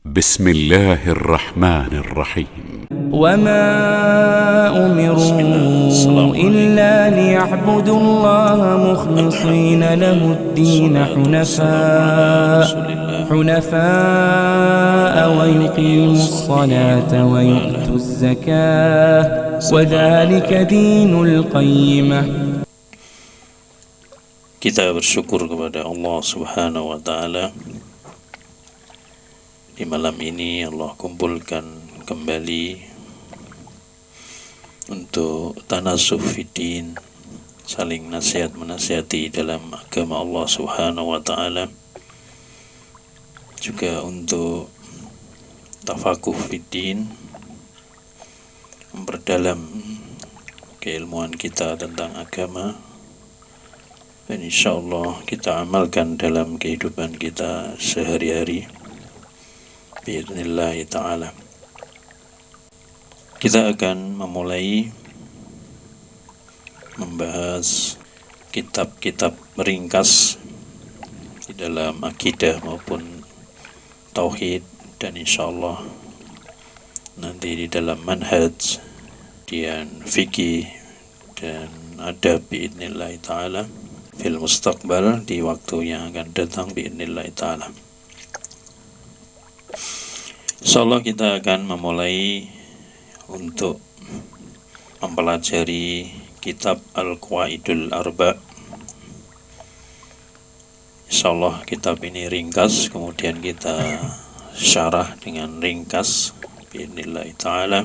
بسم الله الرحمن الرحيم. وما أمروا إلا ليعبدوا الله مخلصين له الدين حنفاء ويقيموا الصلاة ويؤتوا الزكاة وذلك دين القيمة. Kita bersyukur kepada Allah Subhanahu wa Ta'ala. Di malam ini Allah kumpulkan kembali untuk tanasuh fiddin, saling nasihat menasihati dalam agama Allah Subhanahu wa Ta'ala, juga untuk tafakuh fiddin, memperdalam keilmuan kita tentang agama, dan insyaallah kita amalkan dalam kehidupan kita sehari-hari bi'idznillah ta'ala. Kita akan memulai membahas kitab-kitab ringkas di dalam akidah maupun tauhid, dan insyaallah nanti di dalam manhaj dan fikih dan adab bi'idznillah ta'ala fil mustaqbal, di waktu yang akan datang bi'idznillah ta'ala. Insyaallah kita akan memulai untuk mempelajari kitab Al-Qawaidul Arba'. Insyaallah kitab ini ringkas, kemudian kita syarah dengan ringkas bi'idznillah ta'ala,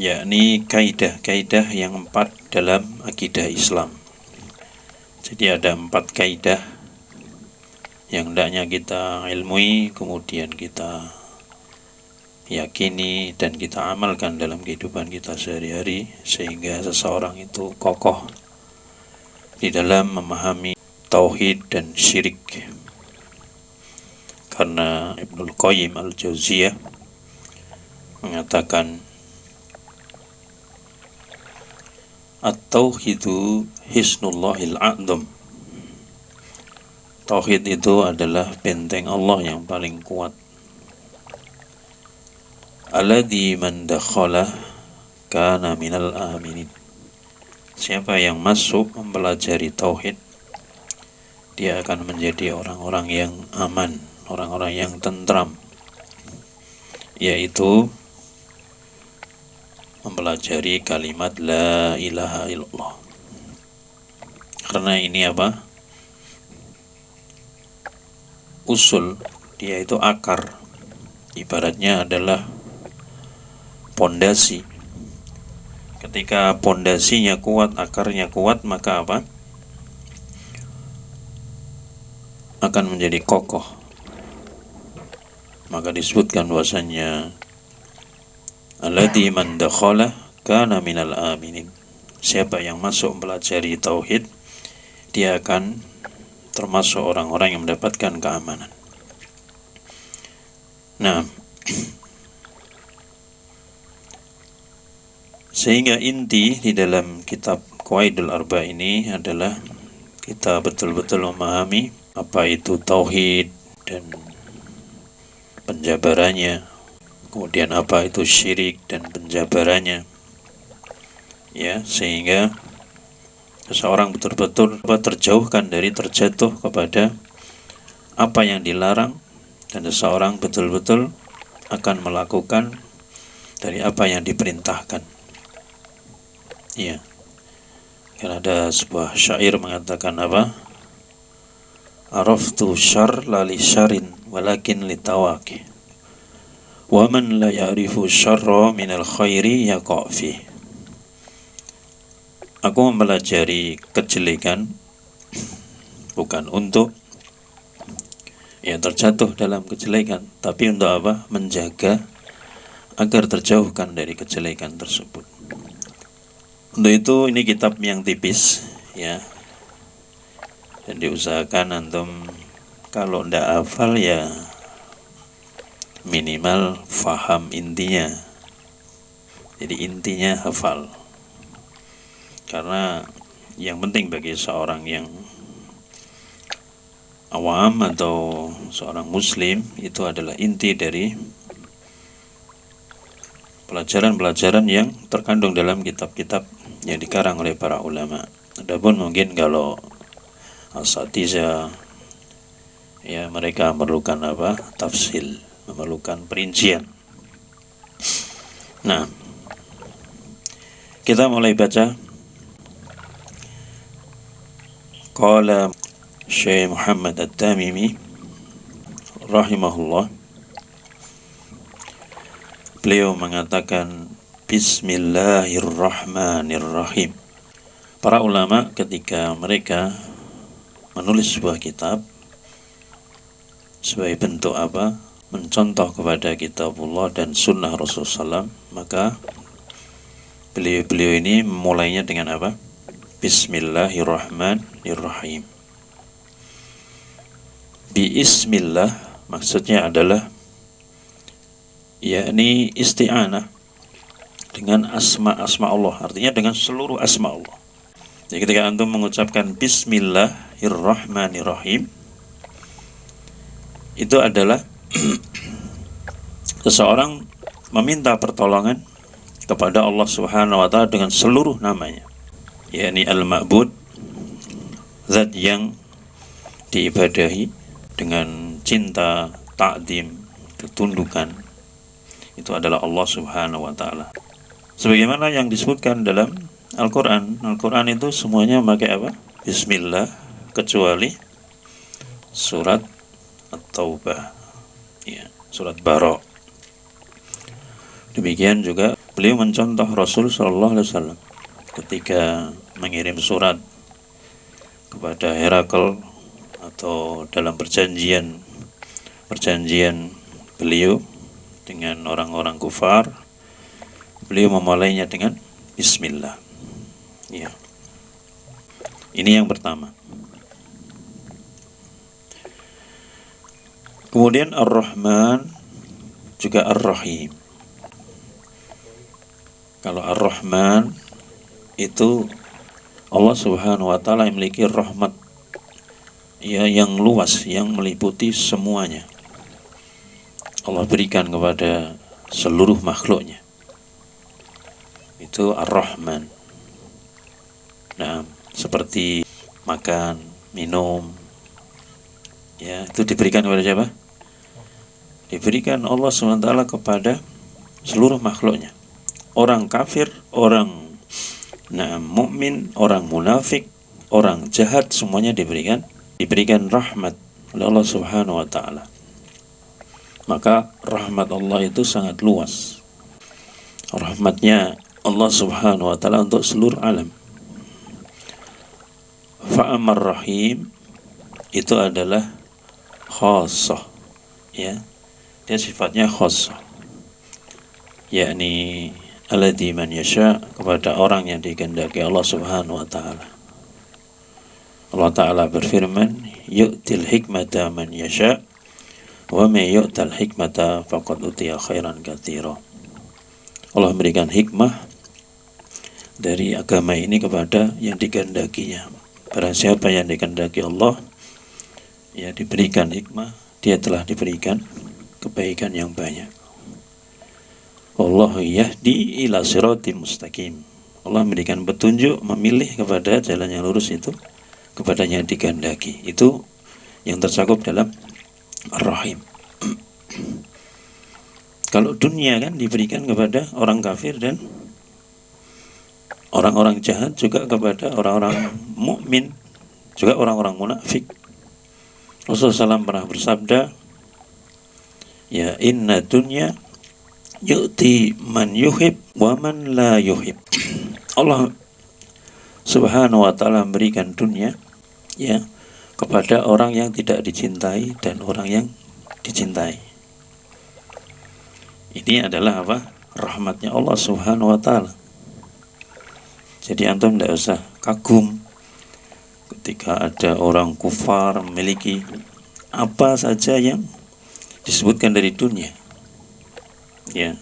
yakni kaidah-kaidah yang 4 dalam akidah Islam. Jadi ada 4 kaidah yang hendaknya kita ilmui, kemudian kita yakini dan kita amalkan dalam kehidupan kita sehari-hari, sehingga seseorang itu kokoh di dalam memahami tauhid dan syirik. Karena Ibnul Qayyim Al-Jauziyah mengatakan, At-tauhidu hisnullahil a'dham. Tauhid itu adalah benteng Allah yang paling kuat. Alladzi man dakhala kana minal aminin. Siapa yang masuk mempelajari tauhid, dia akan menjadi orang-orang yang aman, orang-orang yang tentram, yaitu mempelajari kalimat la ilaha illallah. Karena ini apa? Usul, dia itu akar, ibaratnya adalah pondasi. Ketika pondasinya kuat, akarnya kuat, maka apa? Akan menjadi kokoh. Maka disebutkan bahwasanya alladzi man dakhala kana minal aminin. Siapa yang masuk mempelajari tauhid, dia akan termasuk orang-orang yang mendapatkan keamanan. Nah, sehingga inti di dalam kitab Qawaidul Arba' ini adalah kita betul-betul memahami apa itu tauhid dan penjabarannya, kemudian apa itu syirik dan penjabarannya, ya, sehingga seseorang betul-betul terjauhkan dari terjatuh kepada apa yang dilarang, dan seseorang betul-betul akan melakukan dari apa yang diperintahkan. Ya, karena ada sebuah syair mengatakan apa? Araftu syarr la li syarrin walakin li tawaqi. Wa man la ya'rifu syarra minal khairi yaqa' fi. Aku mempelajari kejelekan bukan untuk terjatuh dalam kejelekan, tapi untuk apa? Menjaga agar terjauhkan dari kejelekan tersebut. Untuk itu ini kitab yang tipis, ya, dan diusahakan antum kalau ndak hafal ya minimal faham intinya. Jadi intinya hafal. Karena yang penting bagi seorang yang awam atau seorang muslim itu adalah inti dari pelajaran-pelajaran yang terkandung dalam kitab-kitab yang dikarang oleh para ulama. Adapun mungkin kalau asatiza, ya mereka memerlukan apa? Tafsil, memerlukan perincian. Nah, kita mulai baca. Qala Syekh Muhammad At-Tamimi rahimahullah, beliau mengatakan Bismillahirrahmanirrahim. Para ulama ketika mereka menulis sebuah kitab sebagai bentuk apa? Mencontoh kepada kitabullah dan sunnah Rasulullah SAW, maka beliau ini memulainya dengan apa? Bismillahirrahmanirrahim. Bismillah maksudnya adalah yakni isti'anah dengan asma Allah, artinya dengan seluruh asma Allah. Jadi ketika antum mengucapkan Bismillahirrahmanirrahim, itu adalah seseorang meminta pertolongan kepada Allah Subhanahu wa Ta'ala dengan seluruh namanya, yakni Al-Ma'bud, zat yang diibadahi dengan cinta, ta'zim, ketundukan, itu adalah Allah Subhanahu wa Ta'ala. Sebagaimana yang disebutkan dalam Al-Quran. Al-Quran itu semuanya memakai apa? Bismillah, kecuali surat At-Taubah, ya, surat Bara. Demikian juga beliau mencontoh Rasul Sallallahu Alaihi Wasallam ketika mengirim surat kepada Herakl atau dalam perjanjian beliau dengan orang-orang kufar, beliau memulainya dengan Bismillah. Ya. Ini yang pertama. Kemudian Ar-Rahman juga Ar-Rahim. Kalau Ar-Rahman itu Allah Subhanahu wa Ta'ala yang memiliki rahmat, ya, yang luas, yang meliputi semuanya. Allah berikan kepada seluruh makhluknya. Itu Ar-Rahman. Nah, seperti makan, minum, ya, itu diberikan kepada siapa? Diberikan Allah SWT kepada seluruh makhluknya. Orang kafir, orang mukmin, orang munafik, orang jahat, semuanya diberikan rahmat oleh Allah Subhanahu wa Ta'ala. Maka rahmat Allah itu sangat luas. Rahmatnya Allah Subhanahu wa Ta'ala untuk seluruh alam. Fa'amar Rahim itu adalah khassah, ya, dia sifatnya khassah, yakni alladzi man yasha, kepada orang yang dikehendaki Allah Subhanahu wa Ta'ala. Allah Ta'ala berfirman, yu'til hikmata man yasha wa may yu'tal hikmata faqad utiya khairan katsira. Allah memberikan hikmah dari agama ini kepada yang dikehendakinya. Barang siapa yang dikehendaki Allah, ya, diberikan hikmah, dia telah diberikan kebaikan yang banyak. Wallahu yahdi ila siratim mustaqim. Allah memberikan petunjuk, memilih kepada jalan yang lurus itu kepada yang dikehendaki. Itu yang tercakup dalam Ar-Rahim. Kalau dunia kan diberikan kepada orang kafir dan orang-orang jahat, juga kepada orang-orang mukmin, juga orang-orang munafik. Rasulullah SAW pernah bersabda, ya, inna dunya yu'ti man yuhib wa man la yuhib. Allah Subhanahu wa Ta'ala memberikan dunia, ya, kepada orang yang tidak dicintai dan orang yang dicintai. Ini adalah apa? Rahmatnya Allah Subhanahu wa Ta'ala. Jadi antum tidak usah kagum ketika ada orang kufar memiliki apa saja yang disebutkan dari dunia, ya,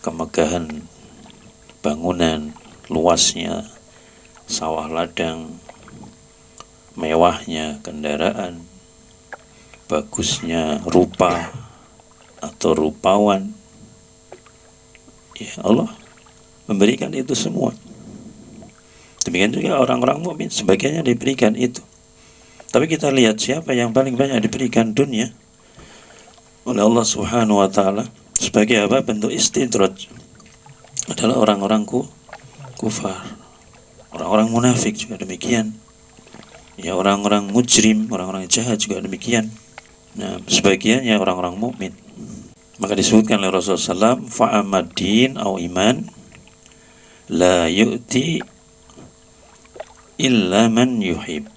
kemegahan bangunan, luasnya sawah ladang, mewahnya kendaraan, bagusnya rupa atau rupawan, ya Allah memberikan itu semua. Demikian juga orang-orang mukmin sebagiannya diberikan itu. Tapi kita lihat siapa yang paling banyak diberikan dunia oleh Allah Subhanahu wa taala sebagai apa? Bentuk istidraj. Adalah orang-orang kufar. Orang-orang munafik juga demikian. Ya, orang-orang mujrim, orang-orang jahat juga demikian. Nah, sebagiannya orang-orang mukmin. Maka disebutkan oleh Rasulullah SAW, fa'amadin au iman la yu'ti illa man yuhib.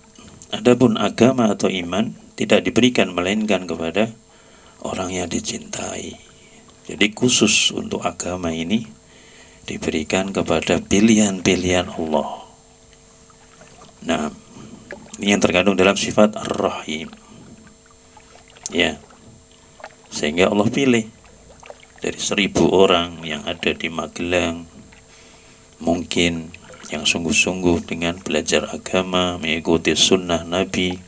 Adapun agama atau iman tidak diberikan melainkan kepada orang yang dicintai. Jadi khusus untuk agama ini diberikan kepada pilihan-pilihan Allah. Nah, ini yang terkandung dalam sifat Ar-Rahim. Ya, sehingga Allah pilih dari 1000 orang yang ada di Magelang, mungkin yang sungguh-sungguh dengan belajar agama, mengikuti sunnah Nabi,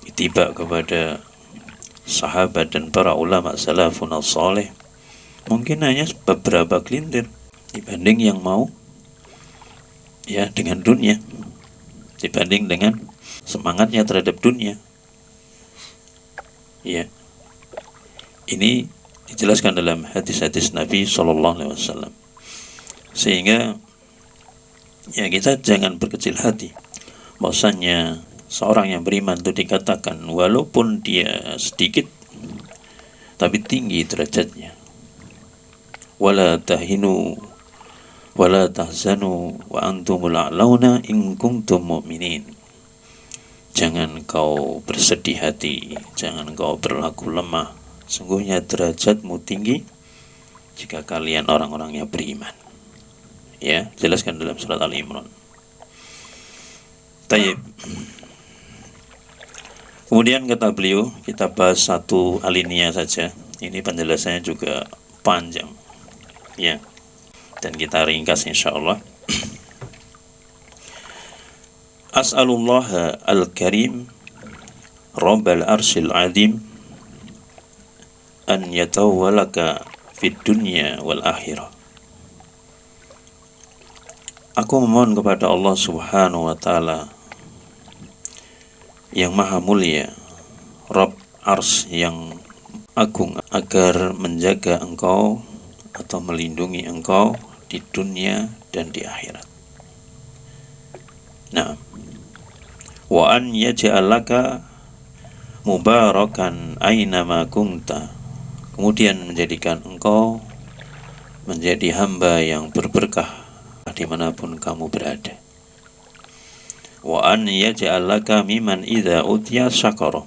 ittiba kepada sahabat dan para ulama salafun as-salih, mungkin hanya beberapa kelintir dibanding yang mau ya dengan dunia, dibanding dengan semangatnya terhadap dunia. Ya, ini dijelaskan dalam hadis-hadis Nabi SAW. Sehingga ya kita jangan berkecil hati. Bahwasanya seorang yang beriman itu dikatakan walaupun dia sedikit tapi tinggi derajatnya. Wala tahinu wala tahzanu wa antumul a'launa in kuntum mu'minin. Jangan kau bersedih hati, jangan kau berlaku lemah. Sungguhnya derajatmu tinggi jika kalian orang-orang yang beriman. Ya, jelaskan dalam surat Al-Imran. Tayyib. Kemudian kata beliau, kita bahas satu alinea saja. Ini penjelasannya juga panjang. Ya. Dan kita ringkas insyaallah. As'alullah al-karim Rabbal arsyil azim an yatawwalaka fid dunya wal akhirah. Aku memohon kepada Allah Subhanahu wa taala yang maha mulia, Rabb ars yang agung, agar menjaga engkau atau melindungi engkau di dunia dan di akhirat. Nah, wa an yaj'alaka mubarakan aina ma kunta. Kemudian menjadikan engkau menjadi hamba yang berberkah dimanapun kamu berada. Wa an yaj'alaka miman idza utiya syakara.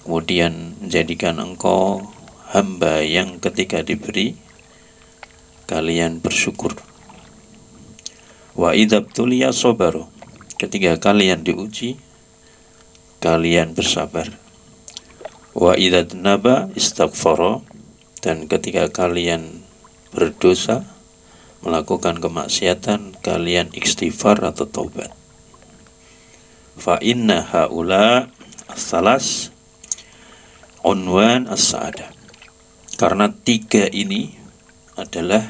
Kemudian menjadikan engkau hamba yang ketika diberi kalian bersyukur. Wa idza btuliya sabaru. Ketika kalian diuji kalian bersabar. Wa idza naba istaghfara. Dan ketika kalian berdosa, melakukan kemaksiatan, kalian istighfar atau taubat. Fa inna haula as-salas unwan as-sa'adah. Karena 3 ini adalah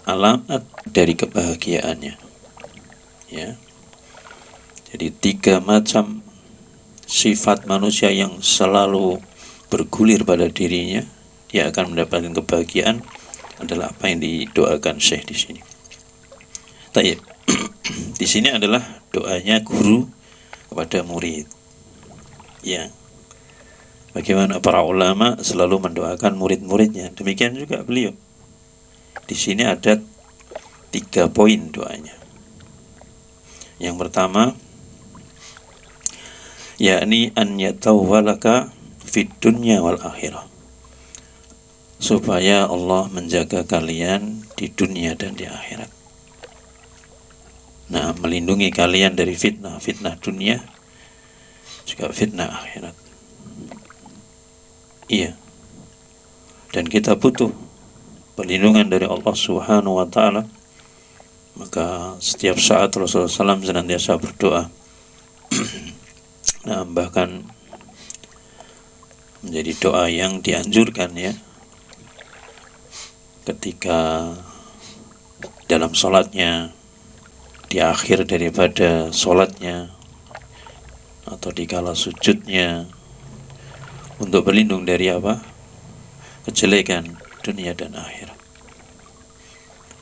alamat dari kebahagiaannya. Ya. Jadi 3 macam sifat manusia yang selalu bergulir pada dirinya, dia akan mendapatkan kebahagiaan, adalah apa yang didoakan Syekh di sini. Tayyib. Di sini adalah doanya guru kepada murid. Ya. Bagaimana para ulama selalu mendoakan murid-muridnya, demikian juga beliau. Di sini ada 3 poin doanya. Yang pertama, yakni an yatawwalaka fid dunya wal akhirah. Supaya Allah menjaga kalian di dunia dan di akhirat. Nah, melindungi kalian dari fitnah dunia, juga fitnah akhirat. Iya. Dan kita butuh perlindungan dari Allah Subhanahu wa taala. Maka setiap saat Rasulullah SAW senantiasa berdoa. Nah, bahkan menjadi doa yang dianjurkan ya ketika dalam sholatnya, di akhir daripada sholatnya, atau di kala sujudnya, untuk berlindung dari apa? Kejelekan dunia dan akhirat.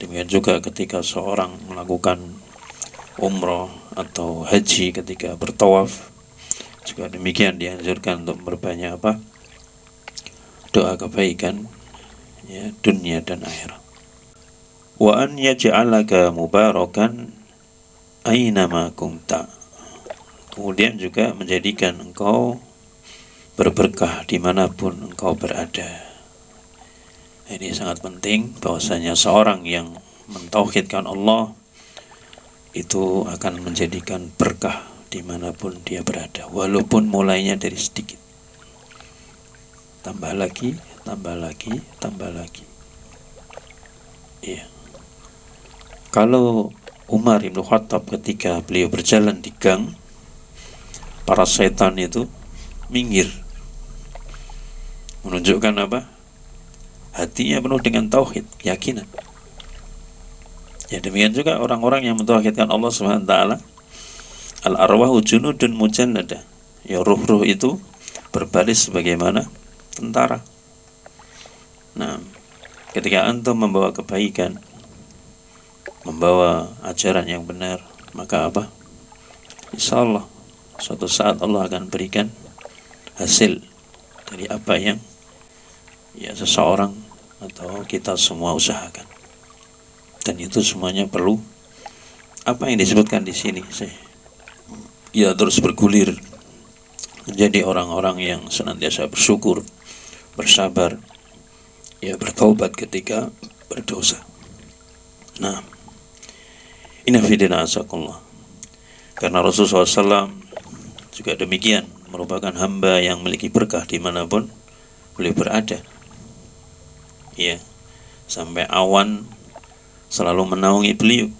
Demikian juga ketika seorang melakukan umroh atau haji, ketika bertawaf juga demikian dianjurkan untuk berbanyak apa? Doa kebaikan ya, dunia dan akhirat. Wa an yaj'alaka mubarakan aynama kunta. Kemudian juga menjadikan engkau berberkah dimanapun engkau berada. Ini sangat penting bahwasanya seorang yang mentauhidkan Allah itu akan menjadikan berkah dimanapun dia berada, walaupun mulainya dari sedikit. Tambah lagi, tambah lagi, tambah lagi. Iya. Kalau Umar Ibn Khattab ketika beliau berjalan di gang, para setan itu minggir, menunjukkan apa? Hatinya penuh dengan tauhid, keyakinan. Ya demikian juga orang-orang yang mentauhidkan Allah Subhanahu wa taala. Al-arwahu junudun mujannada. Ya ruh-ruh itu berbaris sebagaimana tentara. Nah, ketika antum membawa kebaikan, membawa ajaran yang benar, maka apa? Insyaallah suatu saat Allah akan berikan hasil dari apa yang ya seseorang atau kita semua usahakan. Dan itu semuanya perlu apa yang disebutkan di sini. Ya terus bergulir menjadi orang-orang yang senantiasa bersyukur, bersabar, ya bertaubat ketika berdosa. Nah, inna fidina azakullah. Karena Rasulullah SAW juga demikian, merupakan hamba yang memiliki berkah dimanapun beliau berada. Ya, sampai awan selalu menaungi beliau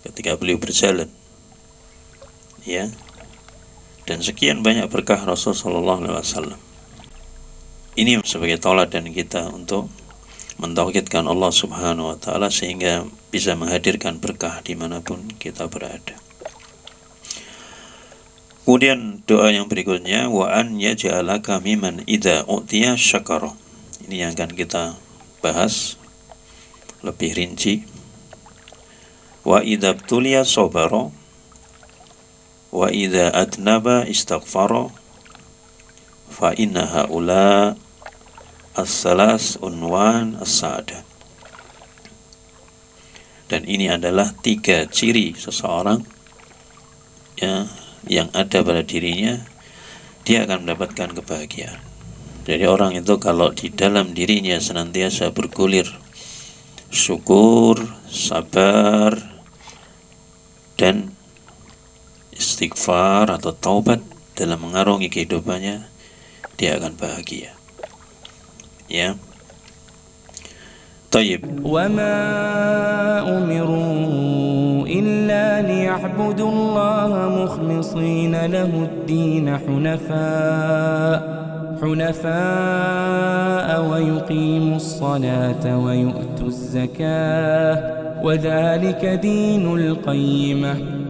ketika beliau berjalan. Ya, dan sekian banyak berkah Rasulullah SAW. Ini sebagai tauladan kita untuk mentauhidkan Allah Subhanahu wa taala sehingga bisa menghadirkan berkah dimanapun kita berada. Kemudian doa yang berikutnya, wa an yaj'alaka mimman idza utiya syakara. Ini yang akan kita bahas lebih rinci. Wa idza tuliya sabara wa idza adnaba istaghfara fa inna haula as-salas unwan as-sa'adah. Dan ini adalah 3 ciri seseorang ya, yang ada pada dirinya, dia akan mendapatkan kebahagiaan. Jadi orang itu kalau di dalam dirinya senantiasa bergulir syukur, sabar, dan istighfar atau taubat dalam mengarungi kehidupannya, dia akan bahagia. Ya. Tayyib. وما أمروا إلا ليعبدوا الله مخلصين له الدين حنفاء ويقيموا الصلاة ويؤتوا الزكاة وذلك دين القيمة